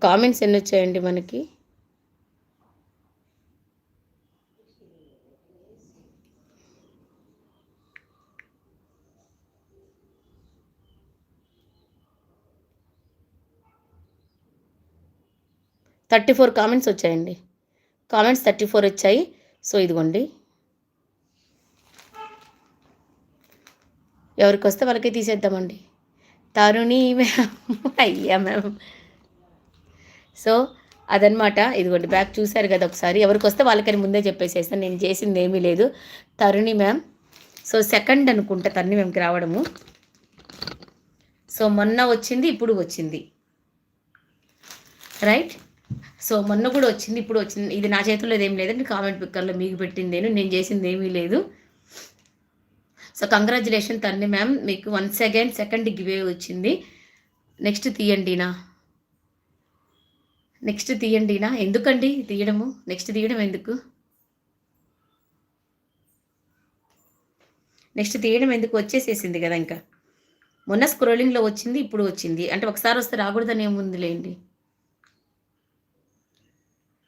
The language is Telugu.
కామెంట్స్ ఎన్ని వచ్చాయండి మనకి? థర్టీ 34 కామెంట్స్ వచ్చాయండి. కామెంట్స్ 34 వచ్చాయి. సో ఇదిగోండి, ఎవరికి వస్తే వాళ్ళకి తీసేద్దామండి. తరుణి మ్యామ్ అయ్యా మ్యామ్. సో అదనమాట. ఇదిగోండి బ్యాక్ చూశారు కదా ఒకసారి. ఎవరికి వస్తే వాళ్ళకని ముందే చెప్పేసేసాను, నేను చేసింది ఏమీ లేదు. తరుణి మ్యామ్. సో సెకండ్ అనుకుంటా తరుణి మ్యామ్కి రావడము. సో మొన్న వచ్చింది, ఇప్పుడు వచ్చింది, రైట్. సో మొన్న కూడా వచ్చింది, ఇప్పుడు వచ్చింది. ఇది నా చేతుల్లో ఏం లేదండి, కామెంట్ పిక్కర్లో మీకు పెట్టిందేను, నేను చేసింది ఏమీ లేదు. సో కంగ్రాచులేషన్ తరుణి మ్యామ్, మీకు వన్స్ అగైన్ సెకండ్ గివే వచ్చింది. నెక్స్ట్ తీయండినా, నెక్స్ట్ తీయండినా. ఎందుకండి తీయడము, నెక్స్ట్ తీయడం ఎందుకు, నెక్స్ట్ తీయడం ఎందుకు, వచ్చేసేసింది కదా ఇంకా. మొన్న స్క్రోలింగ్లో వచ్చింది, ఇప్పుడు వచ్చింది అంటే ఒకసారి వస్తే రాకూడదని ఏముందిలేండి.